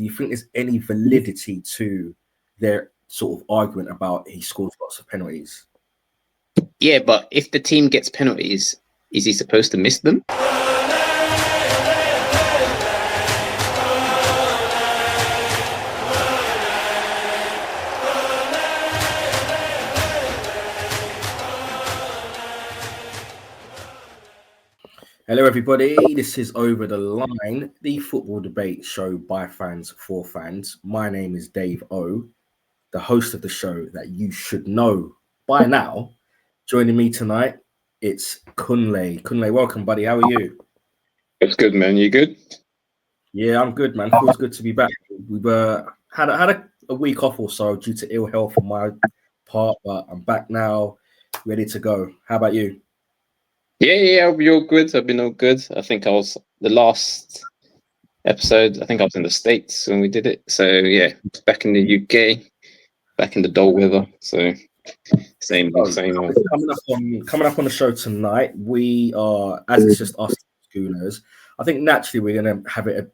Do you think there's any validity to their sort of argument about he scores lots of penalties? Yeah, but if the team gets penalties, is he supposed to miss them? Hello, everybody. This is Over the Line, the football debate show by fans for fans. My name is Dave O, the host of the show that you should know by now. Joining me tonight, it's Kunle. Kunle, welcome, buddy. How are you? It's good, man. You good? Yeah, I'm good, man. Feels good to be back. We've had a week off or so due to ill health on my part, but I'm back now, ready to go. How about you? Yeah, I'll be all good. I've been all good. I think I was the last episode. I think I was in the States when we did it. So yeah, back in the UK, back in the dull weather. So same. Coming up on the show tonight, we are, as it's just us schooners, I think naturally we're going to have it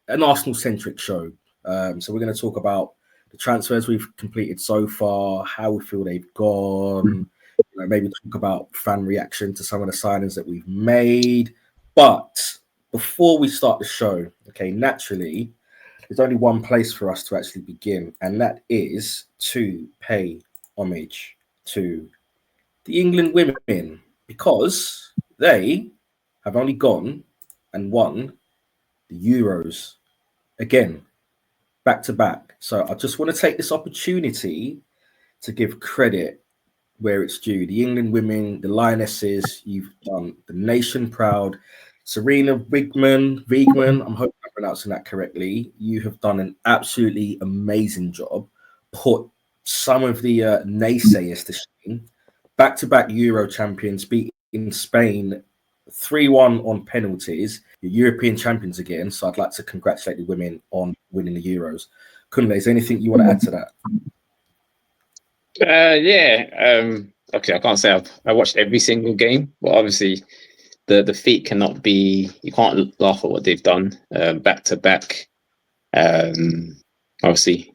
an Arsenal-centric show. So we're going to talk about the transfers we've completed so far, how we feel they've gone, maybe talk about fan reaction to some of the signings that we've made. But before we start the show, okay, naturally, there's only one place for us to actually begin, and that is to pay homage to the England women, because they have only gone and won the Euros again, back to back. So I just want to take this opportunity to give credit where it's due. The England women, the Lionesses, you've done the nation proud. Serena Wigman, I'm hoping I'm pronouncing that correctly. You have done an absolutely amazing job. Put some of the naysayers to shame. Back-to-back Euro champions, beating Spain 3-1 on penalties. You're European champions again. So I'd like to congratulate the women on winning the Euros. Kunle, is there anything you want to add to that? Okay, I can't say I watched every single game, but obviously the feat cannot be. You can't laugh at what they've done back to back. Obviously,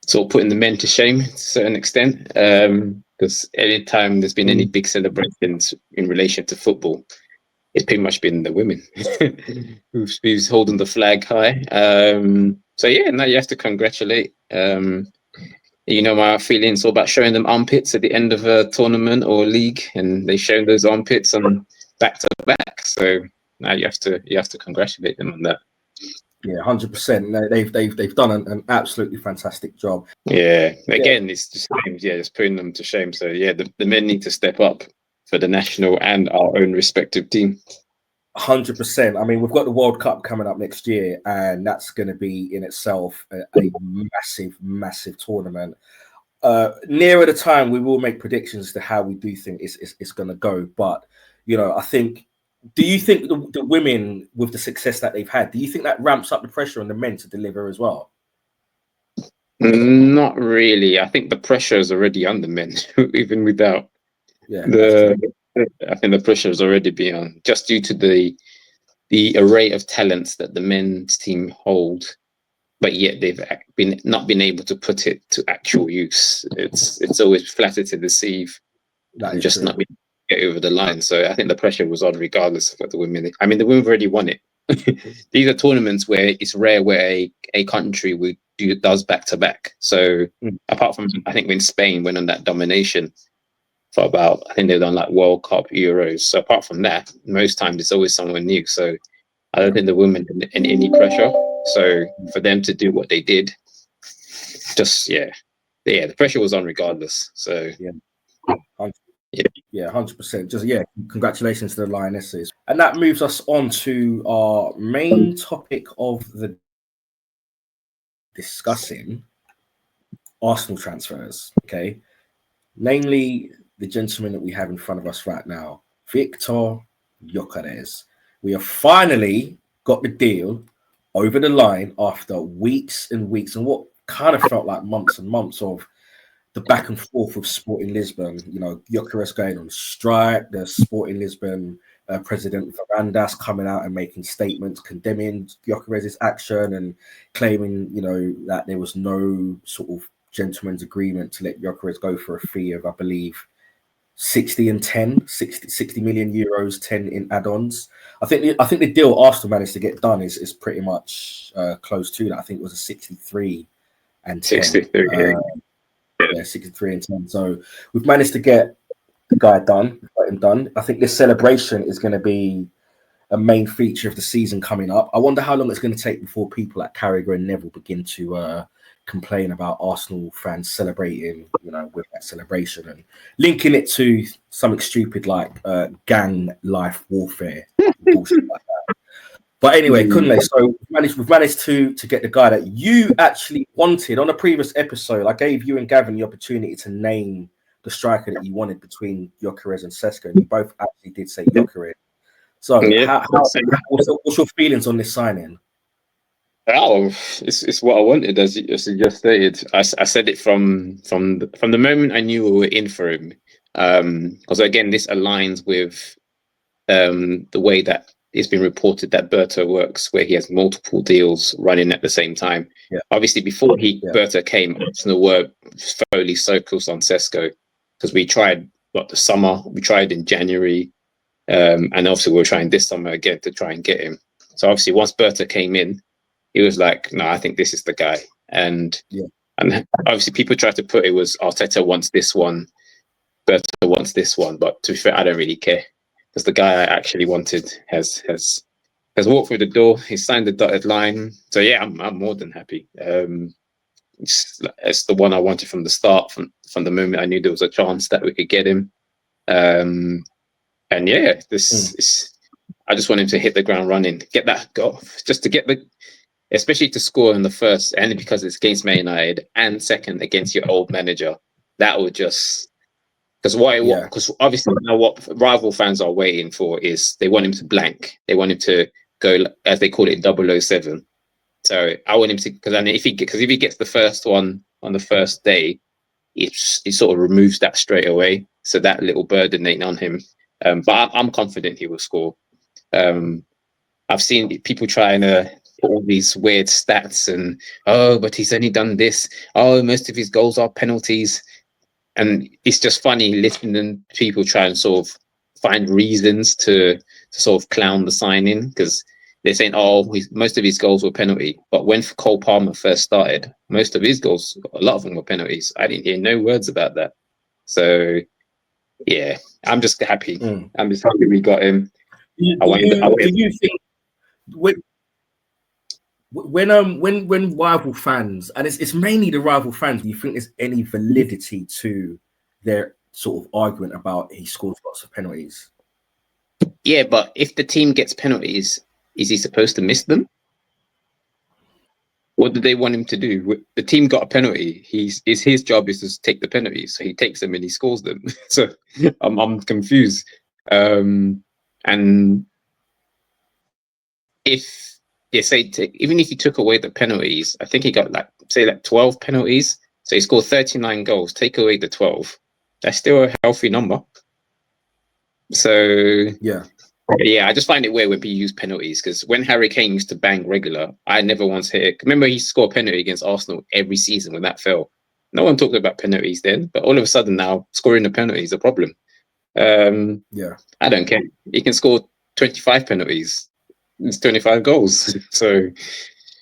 sort of putting the men to shame to a certain extent, because any time there's been any big celebrations in relation to football, it's pretty much been the women who's holding the flag high. So yeah, now you have to congratulate. My feelings all about showing them armpits at the end of a tournament or a league, and they show those armpits on back to back. So now you have to congratulate them on that. Yeah, 100%. They've done an absolutely fantastic job. Yeah, again, it's just just putting them to shame. So yeah, the men need to step up for the national and our own respective team. 100%. I mean, we've got the World Cup coming up next year, and that's going to be in itself a massive tournament. Nearer the time, we will make predictions as to how we do think it's going to go. But I think. Do you think the women, with the success that they've had, do you think that ramps up the pressure on the men to deliver as well? Not really. I think the pressure is already on the men, even without I think the pressure has already been on, just due to the array of talents that the men's team hold, but yet they've not been able to put it to actual use. It's always flatter to deceive, and just not be get over the line. So I think the pressure was on regardless of what the women. I mean, the women have already won it. These are tournaments where it's rare where a country does back to back. So apart from, I think when Spain went on that domination for about, I think they've done like World Cup, Euros. So apart from that, most times it's always someone new. So I don't think the women in any pressure. So for them to do what they did, the pressure was on regardless. So yeah, 100%. Congratulations to the Lionesses. And that moves us on to our main topic of the discussing Arsenal transfers, okay? Namely, the gentleman that we have in front of us right now, Viktor Gyokeres. We have finally got the deal over the line after weeks and weeks, and what kind of felt like months and months of the back and forth with Sporting Lisbon. Gyokeres going on strike, the Sporting Lisbon President Varandas coming out and making statements condemning Gyokeres' action and claiming, that there was no sort of gentleman's agreement to let Gyokeres go for a fee of, I believe, 60 million euros, 10 in add-ons. I think the deal Arsenal managed to get done is pretty much close to that. I think it was a 63 and 10. 63, yeah, 63 and 10. So we've managed to get the guy done, got him done. I think this celebration is going to be a main feature of the season coming up. I wonder how long it's going to take before people like Carragher and Neville begin to complain about Arsenal fans celebrating, with that celebration and linking it to something stupid like gang life warfare, bullshit like that. But anyway, Kunle, so we've managed to get the guy that you actually wanted. On a previous episode, I gave you and Gavin the opportunity to name the striker that you wanted between Gyokeres and Sesko, and you both actually did say Gyokeres. So, what's your feelings on this signing? Oh, it's what I wanted, as you just stated. I said it from the moment I knew we were in for him. Because again, this aligns with the way that it's been reported that Berto works, where he has multiple deals running at the same time. Yeah. Obviously, before Berto came, Arsenal were thoroughly focused on Sesko, because we tried the summer, we tried in January, and obviously we were trying this summer again to try and get him. So obviously, once Berto came in, he was like, no, I think this is the guy. And obviously people tried to put it was Arteta wants this one, Berto wants this one. But to be fair, I don't really care, because the guy I actually wanted has walked through the door. He's signed the dotted line. So yeah, I'm more than happy. It's the one I wanted from the start, from the moment I knew there was a chance that we could get him. And yeah, this is. I just want him to hit the ground running, get that goal, just to get especially to score in the first, and because it's against Man United, and second against your old manager. That would just, because obviously now what rival fans are waiting for is they want him to blank. They want him to go, as they call it, 007. So I want him to, because if he gets the first one on the first day, it sort of removes that straight away. So that little burden ain't on him. But I'm confident he will score. I've seen people trying to put all these weird stats and, but he's only done this. Oh, most of his goals are penalties. And it's just funny listening to people try and sort of find reasons to sort of clown the signing, because they're saying, most of his goals were penalty. But when Cole Palmer first started, most of his goals, a lot of them were penalties. I didn't hear no words about that. So, yeah, I'm just happy. I'm just happy we got him. Do you think when rival fans, and it's mainly the rival fans, do you think there's any validity to their sort of argument about he scores lots of penalties? Yeah, but if the team gets penalties, is he supposed to miss them? What do they want him to do? The team got a penalty. His job is to take the penalties, so he takes them and he scores them. So I'm confused. And even if you took away the penalties, I think he got 12 penalties. So he scored 39 goals. Take away the 12, that's still a healthy number. So yeah, I just find it weird when people use penalties, because when Harry Kane used to bang regular, I never once heard. Remember, he scored a penalty against Arsenal every season when that fell. No one talked about penalties then, but all of a sudden now scoring a penalty is a problem. I don't care. He can score 25 penalties. It's 25 goals. So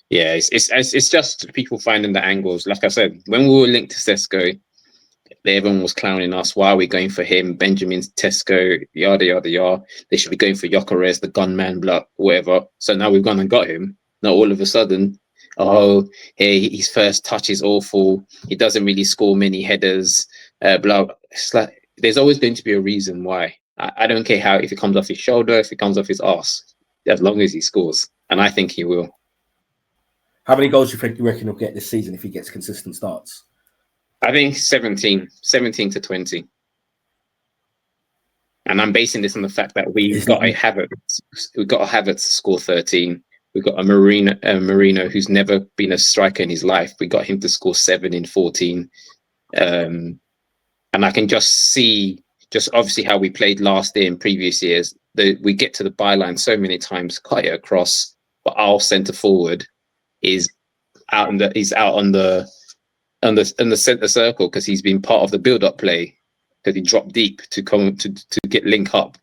yeah, it's just people finding the angles. Like I said, when we were linked to Sesko, everyone was clowning us. Why are we going for him? Benjamin Sesko, yada yada yada. They should be going for Gyokeres, the gunman, blah, whatever. So now we've gone and got him. Now all of a sudden, his first touch is awful. He doesn't really score many headers. Blah. It's like there's always going to be a reason why. I don't care if it comes off his shoulder, if it comes off his arse, as long as he scores. And I think he will. How many goals do you reckon he'll get this season if he gets consistent starts? I think 17 to 20. And I'm basing this on the fact that we've got a Havertz to score 13. We've got a Marino who's never been a striker in his life. We got him to score 7 in 14. And I can just see, obviously how we played last year in previous years, we get to the byline so many times, cut it across, but our centre forward is out on the centre circle because he's been part of the build-up play because he dropped deep to come to get link up.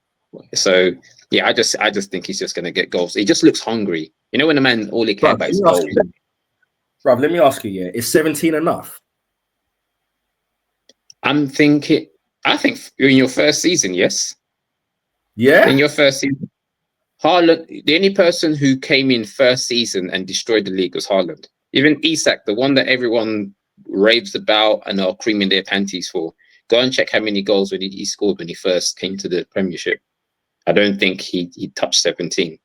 So yeah, I just think he's just going to get goals. He just looks hungry. You know, when a man all he cares about is goals. Bruv, let me ask you, yeah, is 17 enough? I think in your first season, yes. Yeah? In your first season. Haaland, the only person who came in first season and destroyed the league was Haaland. Even Isak, the one that everyone raves about and are creaming their panties for. Go and check how many goals he scored when he first came to the Premiership. I don't think he touched 17.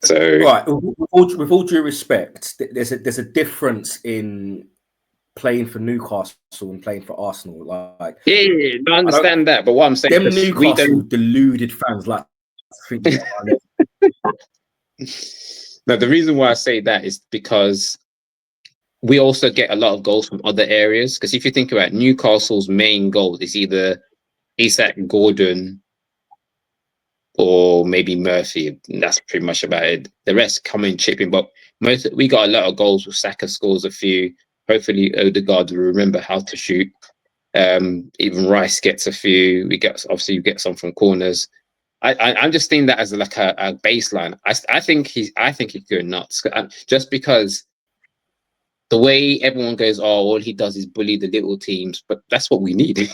So, right, with all due respect, there's a difference in playing for Newcastle and playing for Arsenal. Like, yeah, I understand that, but what I'm saying is Newcastle deluded fans like. No, the reason why I say that is because we also get a lot of goals from other areas. Because if you think about Newcastle's main goal is either Isak, Gordon, or maybe Murphy. And that's pretty much about it. The rest come in chipping, but we got a lot of goals. Saka scores a few. Hopefully, Odegaard will remember how to shoot. Even Rice gets a few. You get some from corners. I'm just seeing that as like a baseline. I think he's going nuts just because the way everyone goes, oh, all he does is bully the little teams, but that's what we need.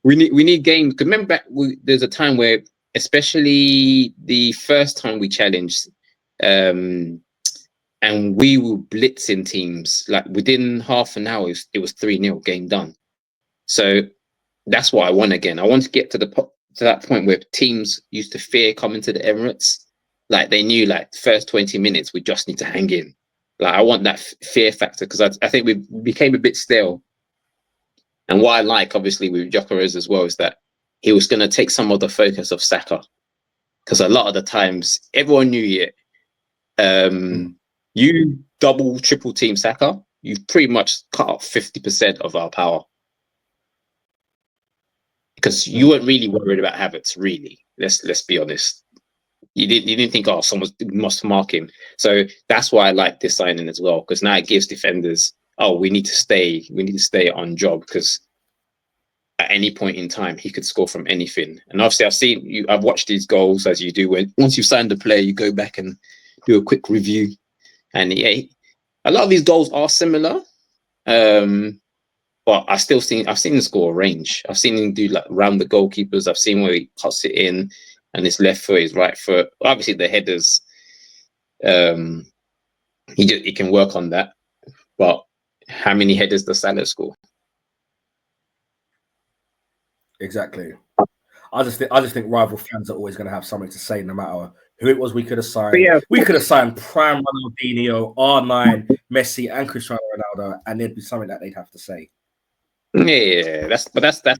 we need games. Because remember back, there's a time where, especially the first time we challenged, and we were blitzing teams, like within half an hour, it was 3-0, game done. So that's what I want again. I want to get to that point where teams used to fear coming to the Emirates. Like they knew, like first 20 minutes, we just need to hang in. Like I want that fear factor because I think we became a bit stale. And what I like, obviously, with Gyokeres as well, is that he was going to take some of the focus of Saka. Because a lot of the times, everyone knew you double, triple team Saka, you've pretty much cut off 50% of our power. Because you weren't really worried about Havertz, really. Let's be honest. You didn't think, oh, someone must mark him. So that's why I like this signing as well, because now it gives defenders, oh, we need to stay on job, because at any point in time he could score from anything. And obviously I've watched these goals, as you do when once you've signed a player, you go back and do a quick review. And yeah, a lot of these goals are similar. But I've seen him score a range. I've seen him do like round the goalkeepers. I've seen where he cuts it in and his left foot, his right foot. Obviously the headers, he can work on that. But how many headers does Salah score? Exactly. I just think rival fans are always going to have something to say, no matter who it was. We could have signed. Yeah. We could have signed prime Ronaldinho, R9, Messi, and Cristiano Ronaldo, and there'd be something that they'd have to say. Yeah, that's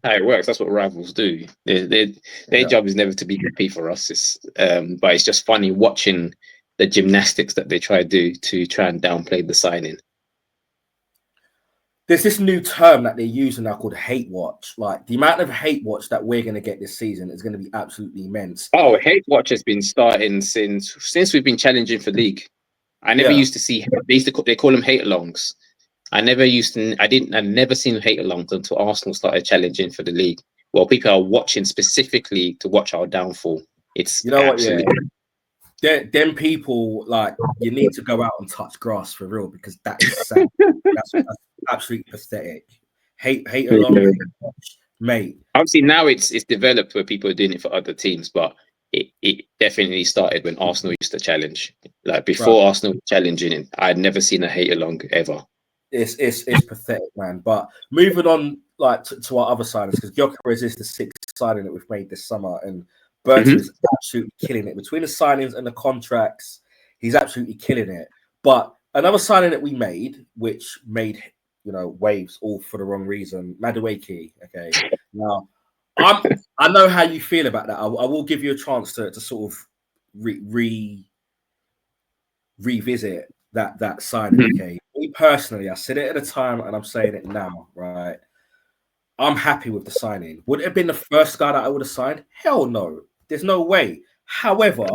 how it works. That's what rivals do. Their job is never to be happy for us. But it's just funny watching the gymnastics that they try to do to try and downplay the signing. There's this new term that they're using now called hate watch. Like the amount of hate watch that we're going to get this season is going to be absolutely immense. Oh, hate watch has been starting since we've been challenging for league. I never used to see. They call them hate alongs. I never seen hate alongs until Arsenal started challenging for the league. Well, people are watching specifically to watch our downfall. It's them people, like, you need to go out and touch grass for real, because that is sad. that's absolutely pathetic. Hate along, mate. Obviously now it's developed where people are doing it for other teams, but it definitely started when Arsenal used to challenge. Like before Arsenal challenging, I'd never seen a hate along ever. It's pathetic, man. But moving on, like to our other signings, because Gyokeres is the 6th signing that we've made this summer, and Burton is absolutely killing it. Between the signings and the contracts, he's absolutely killing it. But another signing that we made, which made waves all for the wrong reason, Madueke. Okay, now I know how you feel about that. I will give you a chance to sort of revisit that signing. Okay, me personally, I said it at the time and I'm saying it now, right? I'm happy with the signing. Would it have been the first guy that I would have signed? Hell no. There's no way. However,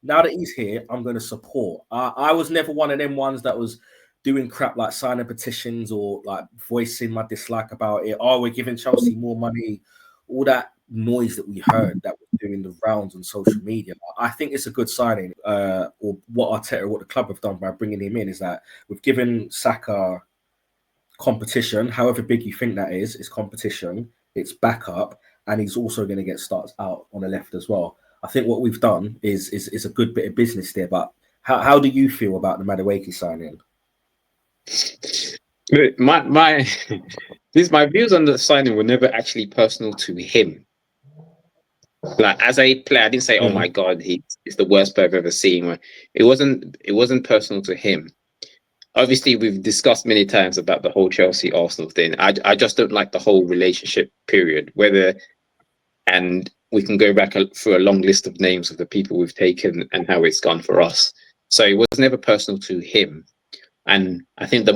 now that he's here, I'm going to support. I was never one of them ones that was doing crap like signing petitions or like voicing my dislike about it. Oh, we're giving Chelsea more money. All that noise that we heard that was doing the rounds on social media. I think it's a good signing. Or what Arteta, what the club have done by bringing him in is that we've given Saka competition, however big you think that is, it's competition, it's backup, and he's also going to get starts out on the left as well. I think what we've done is a good bit of business there. But how do you feel about the Madueke signing? My views on the signing were never actually personal to him. Like as a player, I didn't say, "Oh my God, he's the worst player I've ever seen." It wasn't personal to him. Obviously, we've discussed many times about the whole Chelsea Arsenal thing. I just don't like the whole relationship period. And we can go back through a long list of names of the people we've taken and how it's gone for us. So it was never personal to him. And I think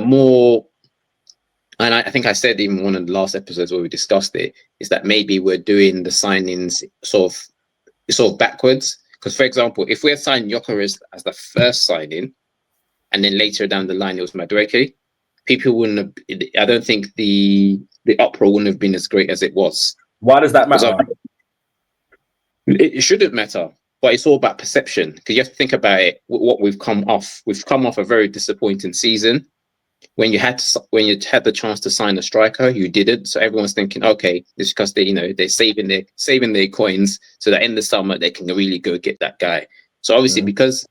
I think I said in one of the last episodes where we discussed it, is that maybe we're doing the signings sort of backwards. Because, for example, if we had signed Gyokeres as the first signing, and then later down the line it was Madueke, people wouldn't have. I don't think the uproar wouldn't have been as great as it was. Why does that matter? It shouldn't matter, but it's all about perception. Because you have to think about it. What we've come off a very disappointing season. When you had the chance to sign a striker, you didn't. So everyone's thinking, okay, it's because they're saving their coins so that in the summer they can really go get that guy. So obviously, because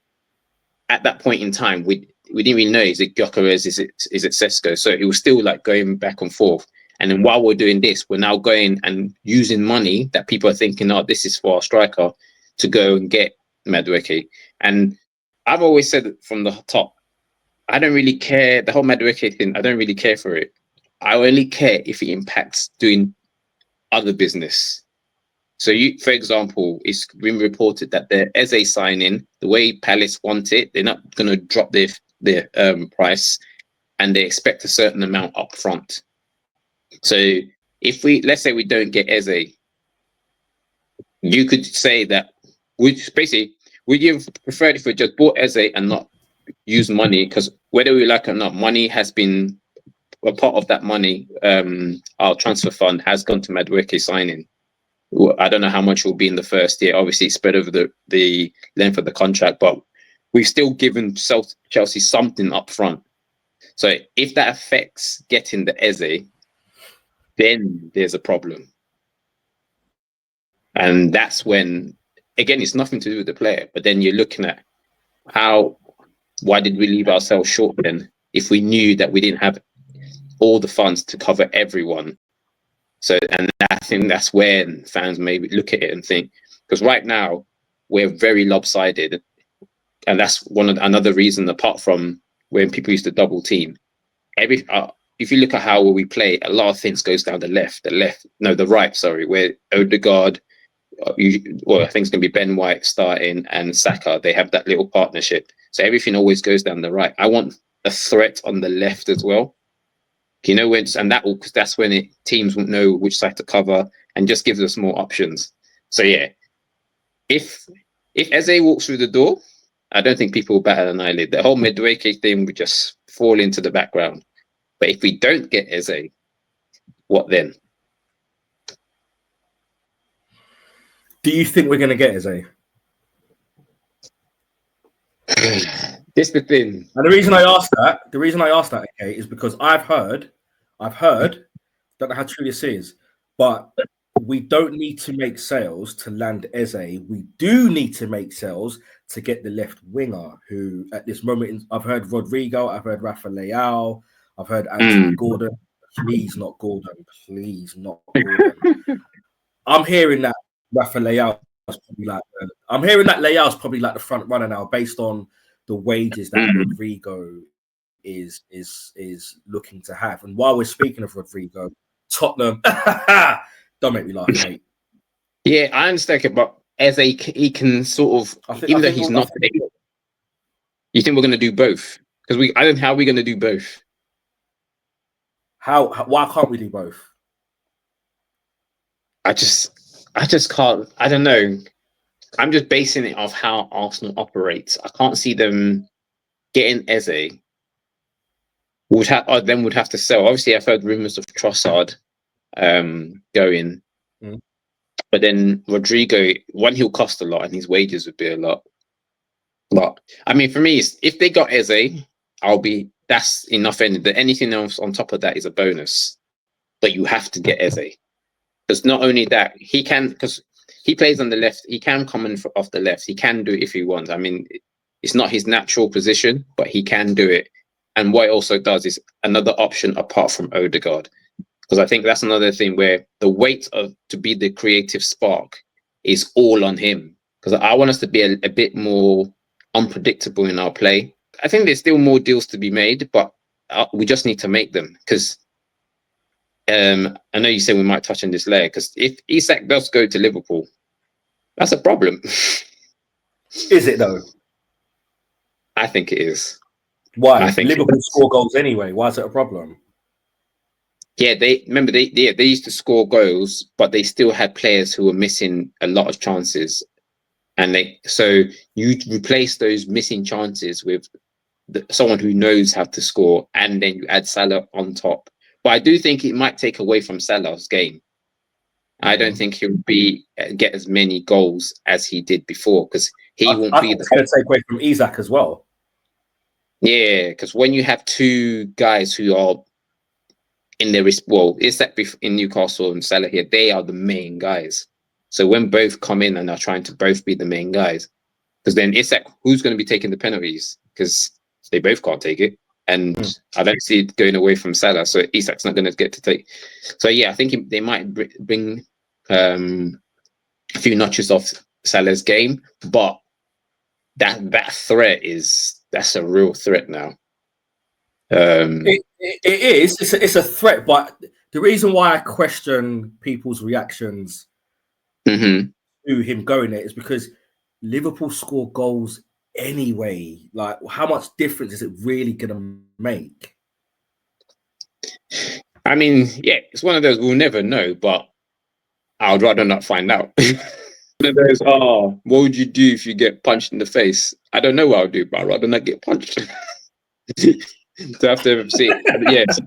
at that point in time, we didn't even know, is it Gyokeres, is it Sesko? So it was still like going back and forth. And then while we're doing this, we're now going and using money that people are thinking, oh, this is for our striker, to go and get Madueke. And I've always said from the top, I don't really care. The whole Madueke thing, I don't really care for it. I only care if it impacts doing other business. So, for example, it's been reported that the Eze signing, the way Palace want it, they're not going to drop their price, and they expect a certain amount up front. So, let's say we don't get Eze, you could say that would you have preferred if we just bought Eze and not use money? Because whether we like it or not, money has been a part of that money. Our transfer fund has gone to Madueke signing. I don't know how much will be in the first year. Obviously, it's spread over the length of the contract, but we've still given Chelsea something up front. So if that affects getting the Eze, then there's a problem. And that's when, again, it's nothing to do with the player, but then you're looking at why did we leave ourselves short then if we knew that we didn't have all the funds to cover everyone? So, and I think that's when fans maybe look at it and think, because right now we're very lopsided, and that's another reason, apart from when people used to double team. If you look at how we play, a lot of things goes down the right. Sorry, where Odegaard, I think it's going to be Ben White starting and Saka. They have that little partnership, so everything always goes down the right. I want a threat on the left as well. Because that's when teams won't know which side to cover, and just gives us more options. So yeah, if Eze walks through the door, I don't think people will bat an eyelid. The whole Madueke thing would just fall into the background. But if we don't get Eze, what then? Do you think we're going to get Eze? This is the thing. And the reason I asked that, okay, is because I've heard, don't know how true this is, but we don't need to make sales to land Eze. We do need to make sales to get the left winger, who at this moment, I've heard Rodrigo, I've heard Rafa Leao, I've heard Anthony Gordon. Please not Gordon. Please not Gordon. I'm hearing that Rafa Leao is probably like the front runner now, based on the wages that Rodrigo is looking to have. And while we're speaking of Rodrigo, Tottenham, don't make me laugh, mate. Yeah, I understand it, but as he can sort of, even though he's not, you think we're going to do both? Because how are we going to do both? Why can't we do both? I just can't. I don't know. I'm just basing it off how Arsenal operates. I can't see them getting Eze. Would have to sell. Obviously, I've heard rumors of Trossard going, but then Rodrigo, one, he'll cost a lot, and his wages would be a lot. But I mean, for me, if they got Eze, that's enough. Anything else on top of that is a bonus. But you have to get Eze, because not only that, because he plays on the left, he can come in off the left. He can do it if he wants. I mean, it's not his natural position, but he can do it. And what it also does is another option apart from Odegaard, because I think that's another thing where the weight to be the creative spark is all on him. Because I want us to be a bit more unpredictable in our play. I think there's still more deals to be made, but we just need to make them. Because I know you said we might touch on this later. Because if Isak does go to Liverpool, that's a problem. Is it though? I think it is. Why? I think Liverpool score goals anyway. Why is it a problem? Yeah, they used to score goals, but they still had players who were missing a lot of chances, and so you replace those missing chances with someone who knows how to score, and then you add Salah on top. But I do think it might take away from Salah's game. I don't think he'll get as many goals as he did before, because he won't be. It's going to take away from Isak as well. Yeah, because when you have two guys who are in their Isak in Newcastle and Salah here, they are the main guys. So when both come in and are trying to both be the main guys, because then Isak, who's going to be taking the penalties? Because they both can't take it, and I don't see it going away from Salah. So Isak's not going to get to take. So yeah, I think they might bring a few notches off Salah's game, but that threat that's a real threat now. It is. It's a threat, but the reason why I question people's reactions to him going there is because Liverpool score goals anyway. Like, how much difference is it really going to make? I mean, yeah, it's one of those we'll never know, but I'd rather not find out. One of those, what would you do if you get punched in the face? I don't know what I'll do, but I'd rather not get punched. To have to see, yes,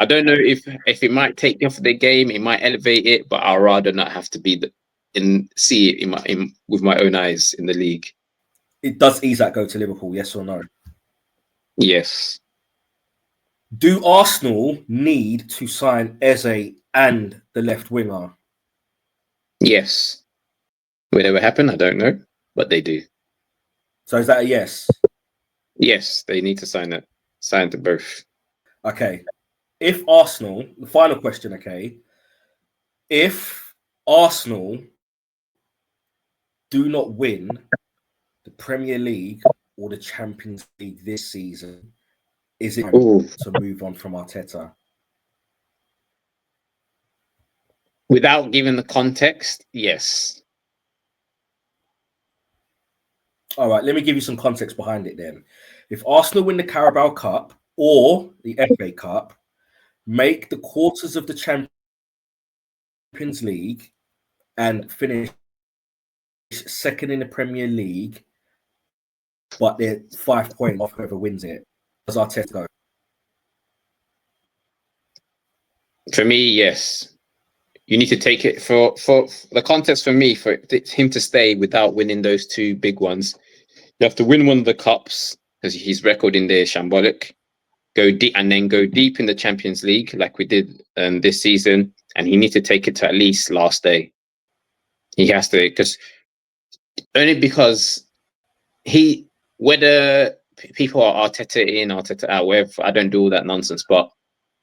I don't know if it might take off the game, it might elevate it, but I'd rather not have to see it with my own eyes in the league. Does Isak go to Liverpool? Yes or no? Yes. Do Arsenal need to sign Eze and the left winger? Yes. Will it ever happen? I don't know, but they do. So is that a yes? Yes, they need to sign it. Sign to both. Okay. If Arsenal, the final question, okay. If Arsenal do not win the Premier League or the Champions League this season, is it to move on from Arteta? Without giving the context, yes. All right, let me give you some context behind it then. If Arsenal win the Carabao Cup or the FA Cup, make the quarters of the Champions League and finish second in the Premier League, but they're 5 points off whoever wins it, does Arteta go? For me, yes. You need to take it for the context for me, for him to stay without winning those two big ones. You have to win one of the cups, because his record in there is shambolic. Go deep, and then go deep in the Champions League like we did this season. And he needs to take it to at least last day. He has to, because whether people are Arteta in, Arteta out, wherever, I don't do all that nonsense, but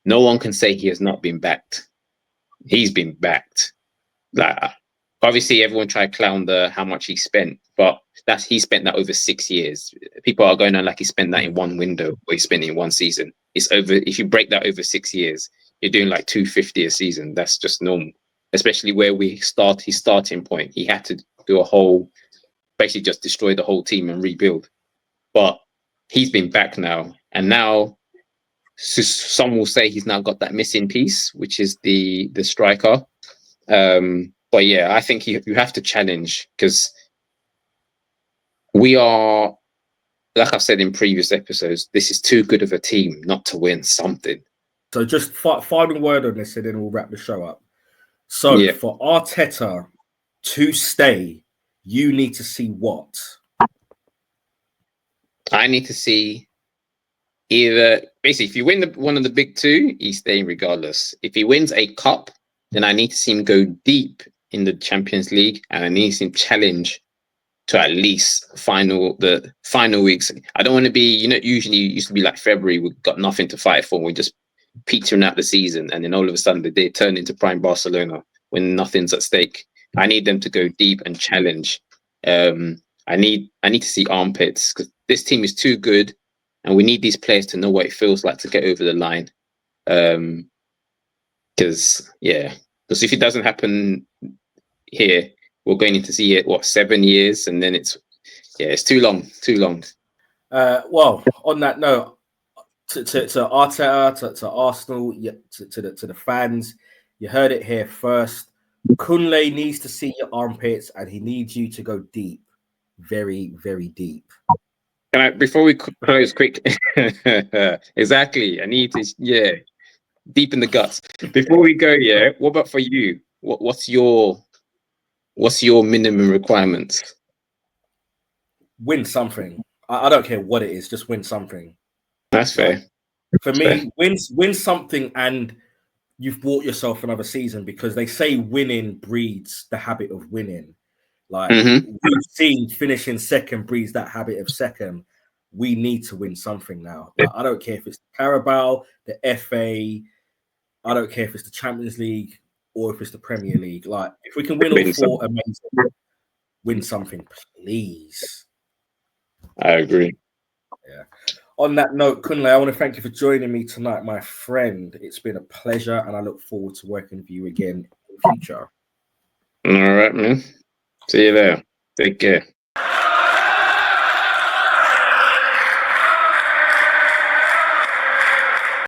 no one can say he has not been backed. He's been backed. Like, obviously, everyone tried to clown how much he spent, but he spent that over 6 years. People are going on like he spent that in one window, or he spent it in one season. It's over. If you break that over 6 years, you're doing like 250 a season. That's just normal, especially where his starting point. He had to do basically just destroy the whole team and rebuild. But he's been back now, and now some will say he's now got that missing piece, which is the striker. But But yeah, I think you have to challenge, because we are, like I've said in previous episodes, this is too good of a team not to win something. So just final word on this, and then we'll wrap the show up. So Yeah. for Arteta to stay, you need to see what? I need to see either, basically, if you win one of the big two, he's staying regardless. If he wins a cup, then I need to see him go deep in the Champions League, and I need to see him challenge to at least the final weeks. I don't want to be, usually it used to be like February, we've got nothing to fight for. We're just petering out the season, and then all of a sudden they turn into prime Barcelona when nothing's at stake. I need them to go deep and challenge. I need to see armpits, because this team is too good, and we need these players to know what it feels like to get over the line. Because if it doesn't happen here, we're going to see it 7 years, and then it's too long. Well, on that note, to Arteta, to Arsenal, to the fans, you heard it here first. Kunle needs to see your armpits, and he needs you to go deep, very, very deep. Before we close, quick, exactly. I need to, deep in the guts. Before we go, what about for you? What's your minimum requirements? Win something. I don't care what it is, just win something. That's fair. For me, win something, and you've bought yourself another season, because they say winning breeds the habit of winning. Like we've seen, finishing second breeds that habit of second. We need to win something now. Like, I don't care if it's the Carabao, the FA. I don't care if it's the Champions League or if it's the Premier League. Like, if we can win all four, amazing. Win something, please. I agree. Yeah. On that note, Kunle, I want to thank you for joining me tonight, my friend. It's been a pleasure, and I look forward to working with you again in the future. All right, man. See you there. Take care.